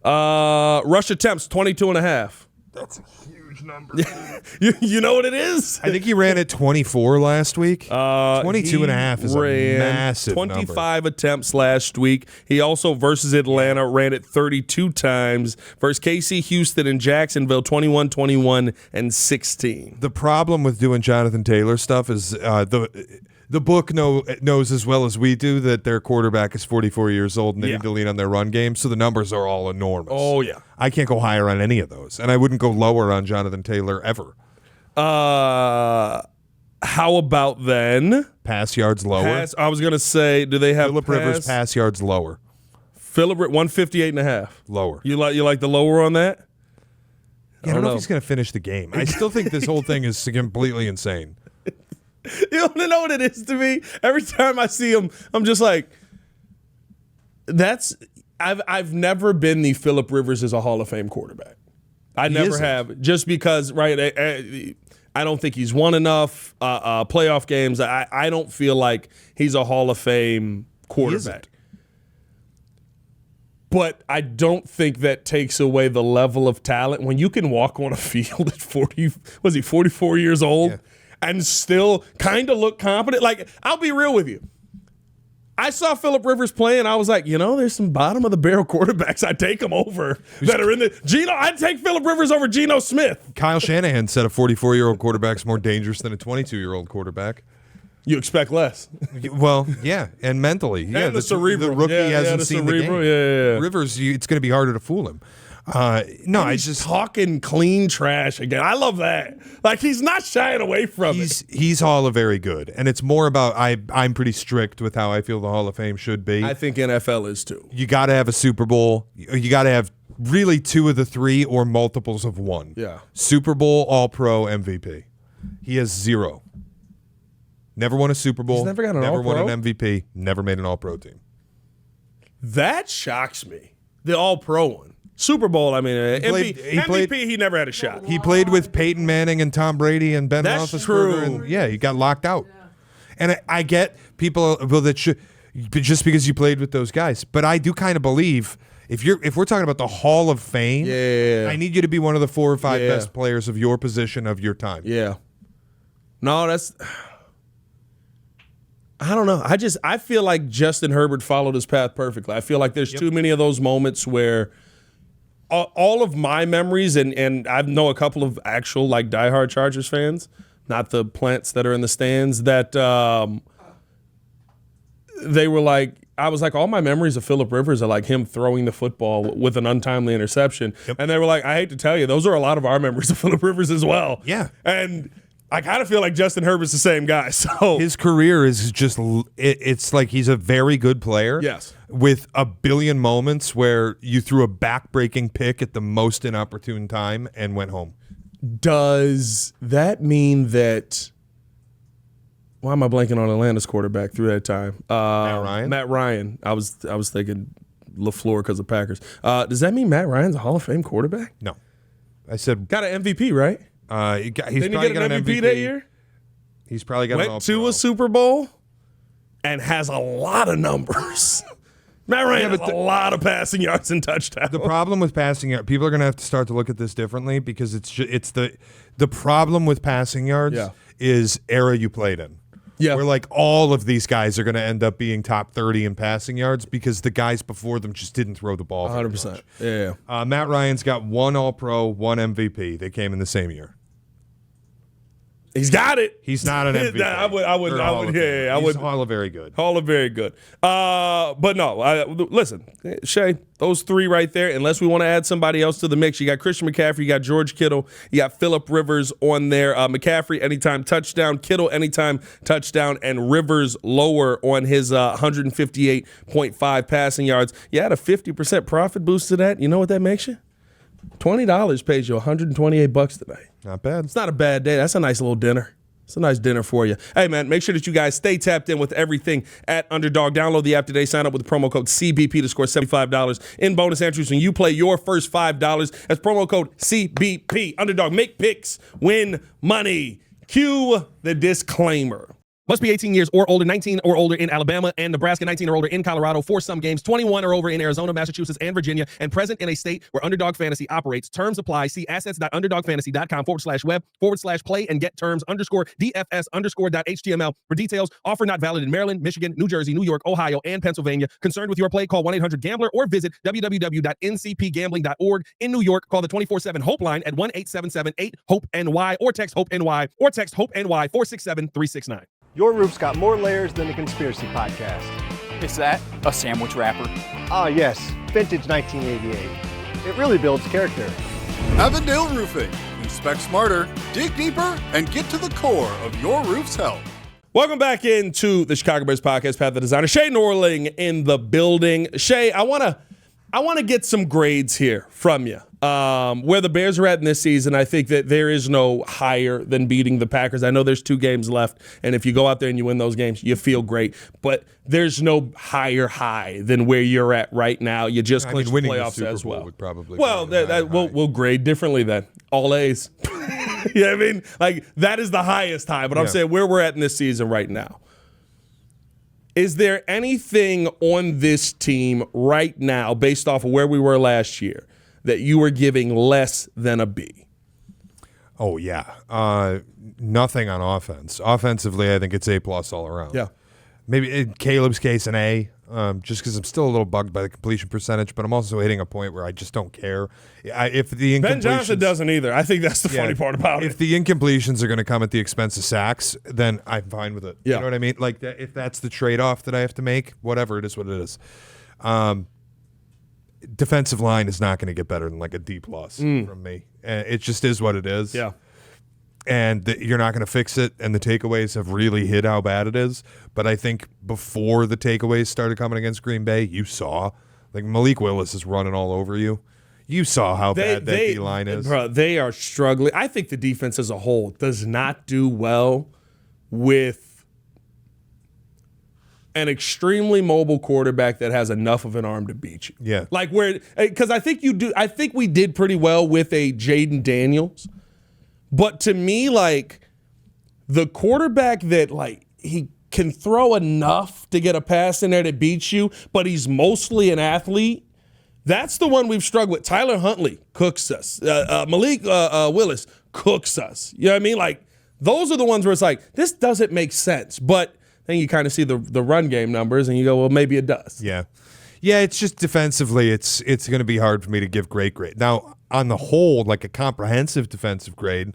Rush attempts, 22.5. That's a huge number. You know what it is? I think he ran at 24 last week. 22.5 is a massive 25 number. attempts last week. He also, versus Atlanta, ran it 32 times. Versus KC, Houston, and Jacksonville, 21, 21, and 16. The problem with doing Jonathan Taylor stuff is the book knows as well as we do that their quarterback is 44 years old and they need to lean on their run game, so the numbers are all enormous. Oh, yeah. I can't go higher on any of those, and I wouldn't go lower on Jonathan Taylor ever. How about then? Pass yards lower. I was going to say, do they have Phillip Rivers pass yards lower? Phillip 158.5. Lower. You like the lower on that? Yeah, I don't know if he's going to finish the game. I still think this whole thing is completely insane. You want to know what it is to me? Every time I see him, I'm just like, I've never been the Phillip Rivers is a Hall of Fame quarterback. I never have, just because, right, I don't think he's won enough playoff games. I don't feel like he's a Hall of Fame quarterback. But I don't think that takes away the level of talent. When you can walk on a field at 44 years old? Yeah. And still kind of look competent. Like, I'll be real with you. I saw Phillip Rivers play, and I was like, there's some bottom of the barrel quarterbacks. I'd take them over that are in the Geno. I'd take Phillip Rivers over Geno Smith. Kyle Shanahan said a 44-year-old quarterback's more dangerous than a 22-year-old quarterback. You expect less. Well, yeah, and mentally. And the cerebral. The rookie hasn't seen the game. Yeah. Rivers, it's going to be harder to fool him. I just talking clean trash again. I love that. Like, he's not shying away from it. He's Hall of Very good, and it's more about I'm pretty strict with how I feel the Hall of Fame should be. I think NFL is too. You got to have a Super Bowl. You got to have really 2 of the 3 or multiples of 1. Yeah. Super Bowl, All-Pro, MVP. He has 0. Never won a Super Bowl. He's never got an Never All-Pro? won an MVP. Never made an All-Pro team. That shocks me. The All-Pro one. Super Bowl, I mean, MVP, he never had a shot. He played with Peyton Manning and Tom Brady and Ben Roethlisberger. That's true. And, he got locked out. Yeah. And I get people that should, just because you played with those guys. But I do kind of believe if we're talking about the Hall of Fame, I need you to be one of the 4 or 5 best players of your position of your time. Yeah. No, I don't know. I feel like Justin Herbert followed his path perfectly. I feel like there's too many of those moments where all of my memories, and I know a couple of actual like diehard Chargers fans, not the plants that are in the stands, that they were like, I was like, all my memories of Phillip Rivers are like him throwing the football with an untimely interception. Yep. And they were like, I hate to tell you, those are a lot of our memories of Phillip Rivers as well. Yeah. And I kind of feel like Justin Herbert's the same guy. So his career is just, it's like he's a very good player. Yes. With a billion moments where you threw a back-breaking pick at the most inopportune time and went home. Does that mean that... Why am I blanking on Atlanta's quarterback through that time? Matt Ryan. I was thinking LaFleur because of Packers. Does that mean Matt Ryan's a Hall of Fame quarterback? No. I said... Got an MVP, right? He's Didn't probably he get got an MVP that year? He's probably got Went to a Super Bowl and has a lot of numbers. Matt Ryan has a lot of passing yards and touchdowns. The problem with passing yards, people are going to have to start to look at this differently because it's the problem with passing yards is era you played in. Yeah. Where like all of these guys are going to end up being top 30 in passing yards because the guys before them just didn't throw the ball. 100%. Yeah. Matt Ryan's got one All-Pro, one MVP. They came in the same year. He's got it. He's not an MVP. I would. Yeah, He's Hall of Very Good. Hall of Very Good. But no, listen, Shea, those three right there, unless we want to add somebody else to the mix, you got Christian McCaffrey, you got George Kittle, you got Phillip Rivers on there. McCaffrey, anytime touchdown. Kittle, anytime touchdown. And Rivers lower on his 158.5 passing yards. You had a 50% profit boost to that. You know what that makes you? $20 pays you $128 today. Not bad. It's not a bad day. That's a nice little dinner. It's a nice dinner for you. Hey, man, make sure that you guys stay tapped in with everything at Underdog. Download the app today. Sign up with the promo code CBP to score $75 in bonus entries when you play your first $5. That's promo code CBP. Underdog, make picks, win money. Cue the disclaimer. Must be 18 years or older, 19 or older in Alabama and Nebraska, 19 or older in Colorado for some games, 21 or over in Arizona, Massachusetts, and Virginia, and present in a state where Underdog Fantasy operates. Terms apply. See assets.underdogfantasy.com/web/play and get terms _DFS_.html for details. Offer not valid in Maryland, Michigan, New Jersey, New York, Ohio, and Pennsylvania. Concerned with your play? Call 1-800-GAMBLER or visit www.ncpgambling.org. In New York, call the 24/7 Hope line at 1-877-8-HOPE-NY or text HOPE-NY or text HOPE-NY 467-369. Your roof's got more layers than the Conspiracy Podcast. Is that a sandwich wrapper? Ah, yes. Vintage 1988. It really builds character. Avondale Roofing. Inspect smarter, dig deeper, and get to the core of your roof's health. Welcome back into the Chicago Bears podcast. Pat the Designer, Shea Norling in the building. Shea, I want to get some grades here from you. Where the Bears are at in this season, I think that there is no higher than beating the Packers. I know there's 2 games left, and if you go out there and you win those games, you feel great. But there's no higher high than where you're at right now. You just clinched the playoffs as well. Would probably we'll grade differently then. All A's. You know what I mean? Like, that is the highest high. But I'm saying where we're at in this season right now. Is there anything on this team right now, based off of where we were last year, that you were giving less than a B? Oh, yeah. Nothing on offense. Offensively, I think it's A+ all around. Yeah. Maybe in Caleb's case, an A, just because I'm still a little bugged by the completion percentage, but I'm also hitting a point where I just don't care. If the Ben Johnson doesn't either. I think that's the funny part about it. If the incompletions are going to come at the expense of sacks, then I'm fine with it. Yeah. You know what I mean? Like, if that's the trade-off that I have to make, whatever, it is what it is. Defensive line is not going to get better than like a D+ from me. It just is what it is. Yeah. And you're not going to fix it, and the takeaways have really hit how bad it is. But I think before the takeaways started coming against Green Bay, you saw, like, Malik Willis is running all over you. You saw how bad that D-line is. Bro, they are struggling. I think the defense as a whole does not do well with an extremely mobile quarterback that has enough of an arm to beat you. Yeah. Like, because I think we did pretty well with a Jaden Daniels. But to me, like, the quarterback that, like, he can throw enough to get a pass in there that beats you, but he's mostly an athlete, that's the one we've struggled with. Tyler Huntley cooks us. Malik Willis cooks us. You know what I mean? Like, those are the ones where it's like, this doesn't make sense. But Then you kind of see the run game numbers, and you go, well, maybe it does. Yeah. Yeah, it's just defensively, it's going to be hard for me to give great grade. Now, on the whole, like a comprehensive defensive grade,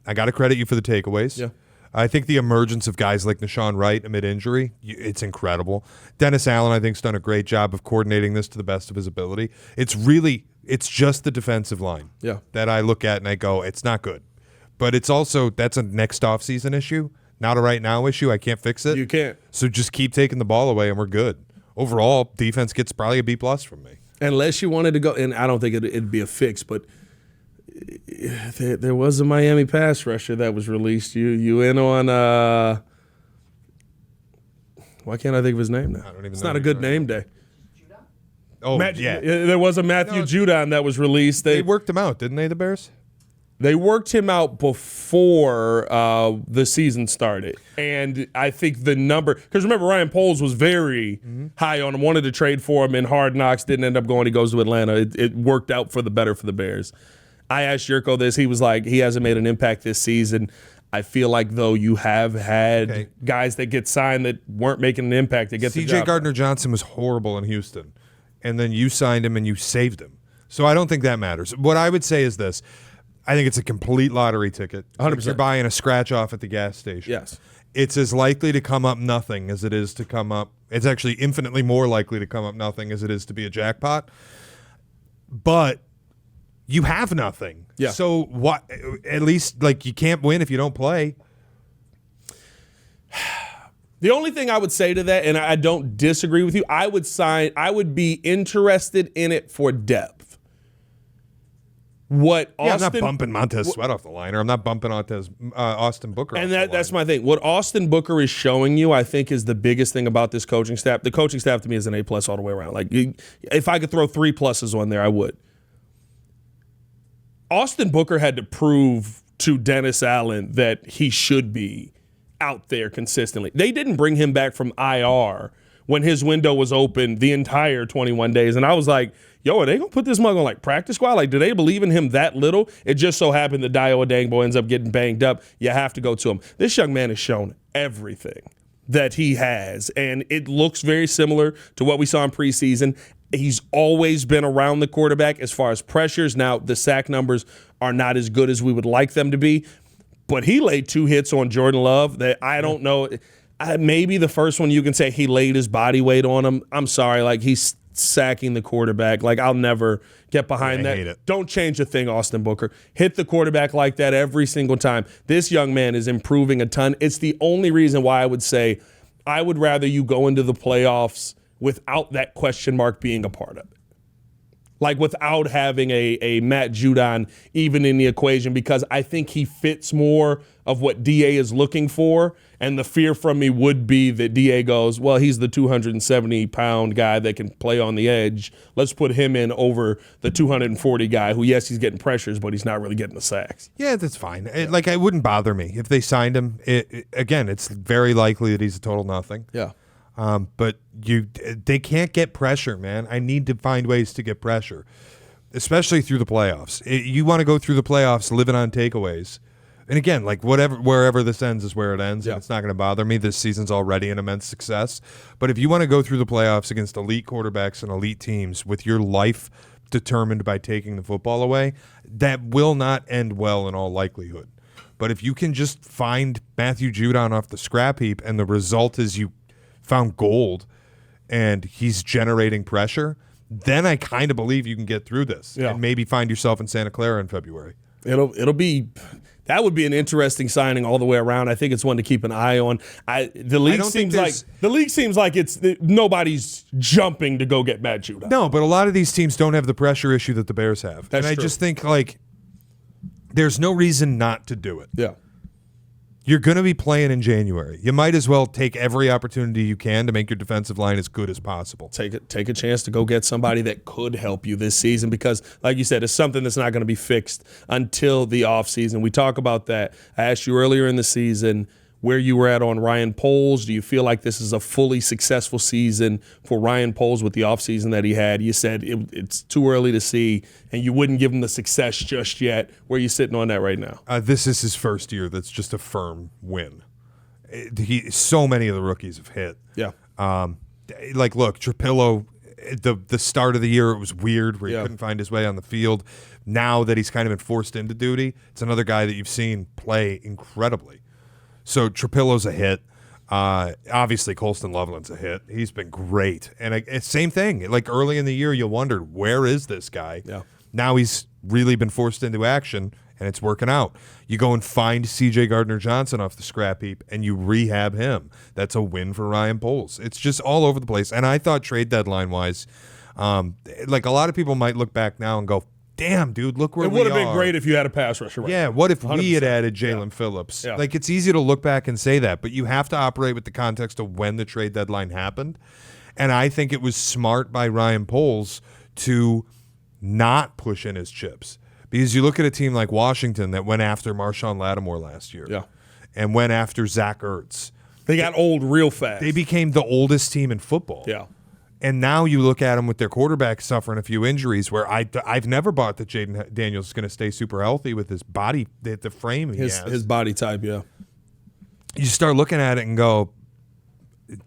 I got to credit you for the takeaways. Yeah. I think the emergence of guys like Nashawn Wright amid injury, it's incredible. Dennis Allen, I think, has done a great job of coordinating this to the best of his ability. It's just the defensive line that I look at and I go, it's not good. But it's also, that's a next offseason issue, not a right now issue. I can't fix it. You can't. So just keep taking the ball away and we're good. Overall, defense gets probably a B+ from me. Unless you wanted to go, and I don't think it'd be a fix, but there was a Miami pass rusher that was released. You in on why can't I think of his name now? I don't even it's know not a who good you're name day. Oh, yeah. There was a Matthew Judon that was released. They worked him out, didn't they, the Bears? They worked him out before the season started. And I think the number – because remember, Ryan Poles was very high on him, wanted to trade for him in Hard Knocks, didn't end up going. He goes to Atlanta. It worked out for the better for the Bears. I asked Yurko this. He was like, he hasn't made an impact this season. I feel like, though, you have had guys that get signed that weren't making an impact to get the job. C.J. Gardner-Johnson was horrible in Houston, and then you signed him and you saved him. So I don't think that matters. What I would say is this. I think it's a complete lottery ticket. 100%. You're buying a scratch off at the gas station. Yes. It's as likely to come up nothing as it is to come up. It's actually infinitely more likely to come up nothing as it is to be a jackpot. But you have nothing. Yeah. So what? At least like you can't win if you don't play. The only thing I would say to that, and I don't disagree with you, I would be interested in it for depth. I'm not bumping Montez Sweat off the line, or I'm not bumping Austin Booker. And that's my thing. What Austin Booker is showing you, I think, is the biggest thing about this coaching staff. The coaching staff to me is an A+ all the way around. Like, if I could throw 3+ on there, I would. Austin Booker had to prove to Dennis Allen that he should be out there consistently. They didn't bring him back from IR when his window was open the entire 21 days. And I was like, yo, are they going to put this mug on like practice squad? Like, do they believe in him that little? It just so happened that Dio Adangbo ends up getting banged up. You have to go to him. This young man has shown everything that he has, and it looks very similar to what we saw in preseason. He's always been around the quarterback as far as pressures. Now, the sack numbers are not as good as we would like them to be, but he laid 2 hits on Jordan Love that I don't know. Maybe the first one you can say he laid his body weight on him. I'm sorry, like he's sacking the quarterback. Like, I'll never get behind that. I hate it. Don't change a thing, Austin Booker. Hit the quarterback like that every single time. This young man is improving a ton. It's the only reason why I would say I would rather you go into the playoffs without that question mark being a part of it. Like, without having a Matt Judon even in the equation, because I think he fits more of what DA is looking for. And the fear from me would be that DA goes, well, he's the 270-pound guy that can play on the edge. Let's put him in over the 240 guy who, yes, he's getting pressures, but he's not really getting the sacks. Yeah, that's fine. It wouldn't bother me if they signed him. Again, it's very likely that he's a total nothing. Yeah. But they can't get pressure, man. I need to find ways to get pressure, especially through the playoffs. You want to go through the playoffs living on takeaways. And again, like wherever this ends is where it ends, and it's not going to bother me. This season's already an immense success. But if you want to go through the playoffs against elite quarterbacks and elite teams with your life determined by taking the football away, that will not end well in all likelihood. But if you can just find Matthew Judon off the scrap heap and the result is you found gold and he's generating pressure, then I kind of believe you can get through this and maybe find yourself in Santa Clara in February. It'll be that would be an interesting signing all the way around. I think it's one to keep an eye on. The league seems like it's nobody's jumping to go get Matt Judon. No, but a lot of these teams don't have the pressure issue that the Bears have. That's and true. I just think like there's no reason not to do it. Yeah. You're going to be playing in January. You might as well take every opportunity you can to make your defensive line as good as possible. Take a chance to go get somebody that could help you this season because, like you said, it's something that's not going to be fixed until the offseason. We talk about that. I asked you earlier in the season where you were at on Ryan Poles. Do you feel like this is a fully successful season for Ryan Poles with the offseason that he had? You said it's too early to see, and you wouldn't give him the success just yet. Where are you sitting on that right now? This is his first year that's just a firm win. So many of the rookies have hit. Yeah. Look, Trapillo, the start of the year, it was weird where he Yeah. couldn't find his way on the field. Now that he's kind of been forced into duty, it's another guy that you've seen play incredibly. So Trapillo's a hit. Obviously, Colston Loveland's a hit. He's been great. And it's same thing. Like early in the year, you wondered, where is this guy? Yeah. Now he's really been forced into action, and it's working out. You go and find C.J. Gardner-Johnson off the scrap heap, and you rehab him. That's a win for Ryan Poles. It's just all over the place. And I thought trade deadline-wise, like a lot of people might look back now and go, damn, dude, look where we are. It would have been great if you had a pass rusher. Right Yeah, now. what if 100%. we had added Jalen Phillips? Yeah. Like, it's easy to look back and say that, but you have to operate with the context of when the trade deadline happened. And I think it was smart by Ryan Poles to not push in his chips. Because you look at a team like Washington that went after Marshawn Lattimore last year. Yeah. And went after Zach Ertz. They got old real fast. They became the oldest team in football. Yeah. And now you look at them with their quarterback suffering a few injuries where I've never bought that Jaden Daniels is going to stay super healthy with his body, the frame he has. His body type, yeah. You start looking at it and go,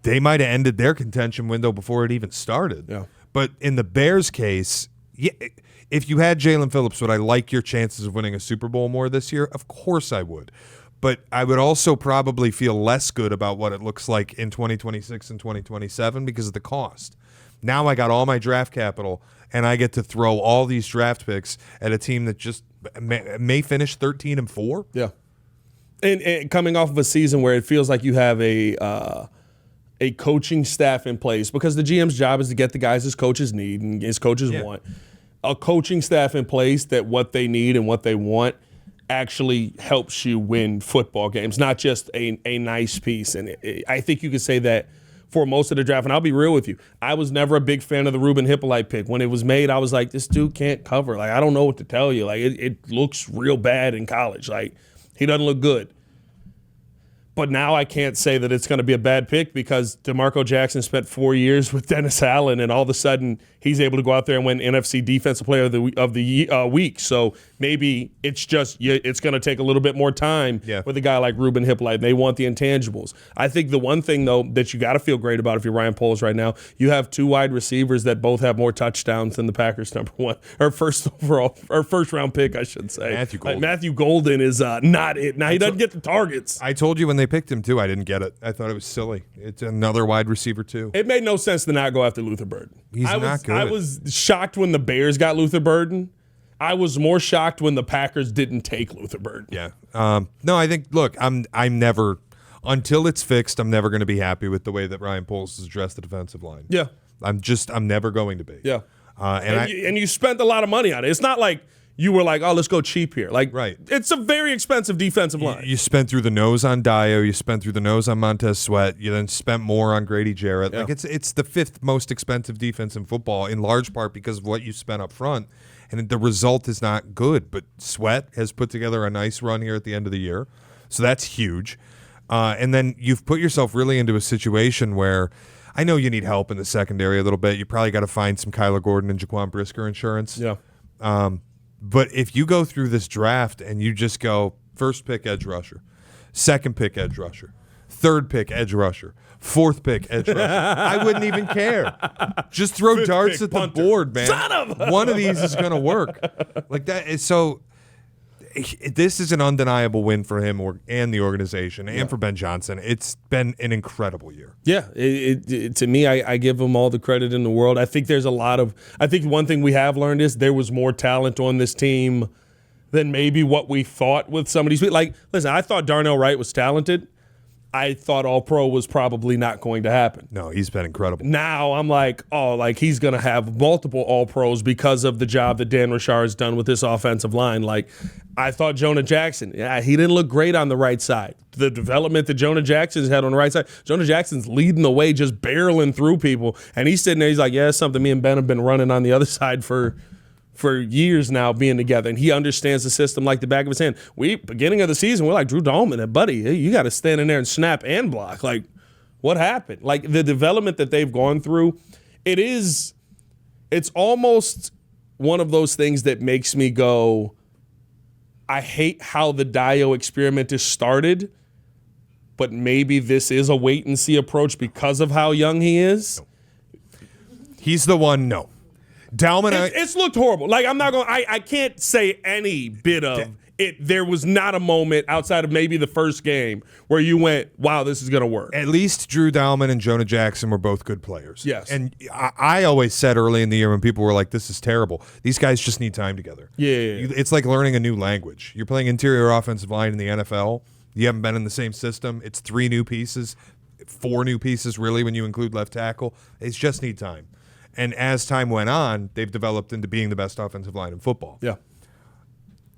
they might have ended their contention window before it even started. Yeah. But in the Bears case, yeah, if you had Jalen Phillips, would I like your chances of winning a Super Bowl more this year? Of course I would. But I would also probably feel less good about what it looks like in 2026 and 2027 because of the cost. Now I got all my draft capital, and I get to throw all these draft picks at a team that just may finish 13-4. Yeah. And coming off of a season where it feels like you have a coaching staff in place, because the GM's job is to get the guys his coaches need and his coaches want. A coaching staff in place that what they need and what they want actually helps you win football games, not just a nice piece. And I think you could say that for most of the draft. And I'll be real with you. I was never a big fan of the Ruben Hippolyte pick. When it was made, I was like, this dude can't cover. Like, I don't know what to tell you. Like, it looks real bad in college. Like, he doesn't look good. But now I can't say that it's going to be a bad pick because DeMarco Jackson spent 4 years with Dennis Allen, and all of a sudden he's able to go out there and win NFC Defensive Player of the week. So maybe it's just it's going to take a little bit more time with a guy like Ruben Hippolyte. They want the intangibles. I think the one thing, though, that you got to feel great about if you're Ryan Poles right now, you have two wide receivers that both have more touchdowns than the Packers' number one or first round pick, I should say. Matthew Golden. Matthew Golden is not it. Now he doesn't get the targets. I told you when they picked him too, I didn't get it. I thought it was silly. It's another wide receiver too. It made no sense to not go after Luther Burden. He's not good. I was shocked when the Bears got Luther Burden. I was more shocked when the Packers didn't take Luther Burden. Yeah. No, I think, look, I'm never, until it's fixed, I'm never going to be happy with the way that Ryan Poles has addressed the defensive line. Yeah. I'm never going to be. Yeah. And you spent a lot of money on it. It's not like you were like, oh, let's go cheap here. Like, right. It's a very expensive defensive line. You spent through the nose on Dio. You spent through the nose on Montez Sweat. You then spent more on Grady Jarrett. Yeah. Like it's the fifth most expensive defense in football, in large part because of what you spent up front. And the result is not good. But Sweat has put together a nice run here at the end of the year. So that's huge. And then you've put yourself really into a situation where I know you need help in the secondary a little bit. You probably got to find some Kyler Gordon and Jaquan Brisker insurance. Yeah. But if you go through this draft and you just go first pick edge rusher, second pick edge rusher, third pick edge rusher, fourth pick edge rusher, I wouldn't even care. Just throw Fifth darts pick at the punter. board, man. Son of One of these is going to work. Like that is so. This is an undeniable win for him and the organization and for Ben Johnson. It's been an incredible year. Yeah, to me, I give him all the credit in the world. I think there's I think one thing we have learned is there was more talent on this team than maybe what we thought with some of these people. Like, listen, I thought Darnell Wright was talented. I thought All-Pro was probably not going to happen. No, he's been incredible. Now I'm like, oh, like he's going to have multiple All-Pros because of the job that Dan Richard has done with this offensive line. Like, I thought Jonah Jackson, he didn't look great on the right side. The development that Jonah Jackson's had on the right side, Jonah Jackson's leading the way, just barreling through people. And he's sitting there, he's like, it's something me and Ben have been running on the other side for years now, being together, and he understands the system like the back of his hand. Beginning of the season, we're like, Drew Dahlman, buddy, you got to stand in there and snap and block. Like, what happened? Like, the development that they've gone through, it's almost one of those things that makes me go, I hate how the Dio experiment is started, but maybe this is a wait and see approach because of how young he is. He's the one. No, Dalman. It's looked horrible. Like I'm not going. I can't say any bit of it. There was not a moment outside of maybe the first game where you went, "Wow, this is going to work." At least Drew Dalman and Jonah Jackson were both good players. Yes. And I always said early in the year when people were like, this is terrible, these guys just need time together. Yeah. It's like learning a new language. You're playing interior offensive line in the NFL. You haven't been in the same system. It's 3 new pieces, 4 new pieces really when you include left tackle. They just need time. And as time went on, they've developed into being the best offensive line in football. Yeah.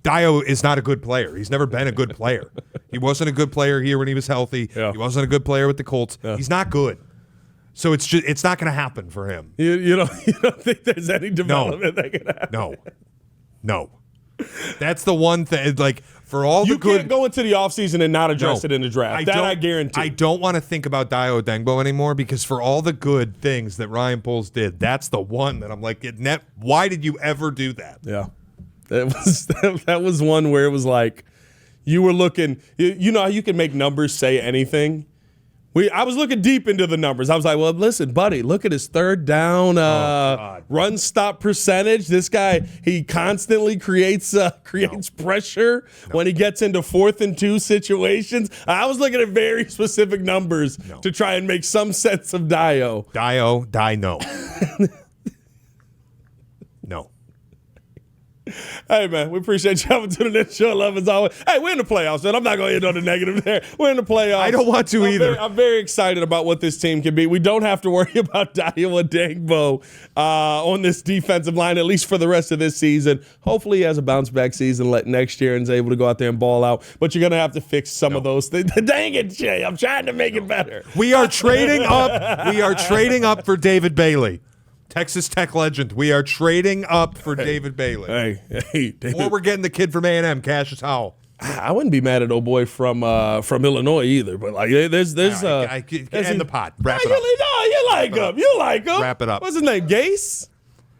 Dio is not a good player. He's never been a good player. He wasn't a good player here when he was healthy. Yeah. He wasn't a good player with the Colts. Yeah. He's not good. So it's not going to happen for him. You don't think there's any development that can happen? No. That's the one thing. Like for all the good, you can't go into the offseason and not address it in the draft. I guarantee. I don't want to think about Dio Dengbo anymore because for all the good things that Ryan Poles did, that's the one that I'm like, why did you ever do that? Yeah. That was one where it was like you were looking. You know how you can make numbers say anything. I was looking deep into the numbers. I was like, well, listen, buddy, look at his third down run stop percentage. This guy, he constantly creates pressure when he gets into 4th and 2 situations. I was looking at very specific numbers to try and make some sense of Dio. No. No. Hey, man, we appreciate you coming to the next show. Love as always. Hey, we're in the playoffs, man. I'm not going to end on the negative there. We're in the playoffs. I don't want to either. I'm very excited about what this team can be. We don't have to worry about Dio Dengbo on this defensive line, at least for the rest of this season. Hopefully he has a bounce-back season next year and is able to go out there and ball out. But you're going to have to fix some of those things. Dang it, Jay. I'm trying to make it better. We are trading up. We are trading up for David Bailey. Texas Tech legend. We are trading up for David Bailey. Hey, David. Or we're getting the kid from A&M, Cassius Howell. I wouldn't be mad at old boy from Illinois either. But like, there's end the pot. Wrap it up. You like him. You like him. Wrap it up. What's his name? Gase?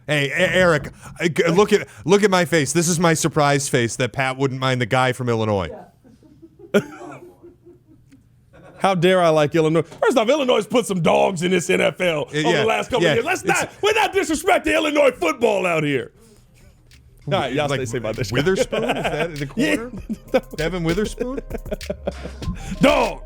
Hey, Eric, look at my face. This is my surprise face that Pat wouldn't mind the guy from Illinois. How dare I like Illinois? First off, Illinois has put some dogs in this NFL over the last couple of years. We're not disrespecting Illinois football out here. All right, y'all stay safe about this. Witherspoon? Is that in the corner? Yeah. Devin Witherspoon? Dog.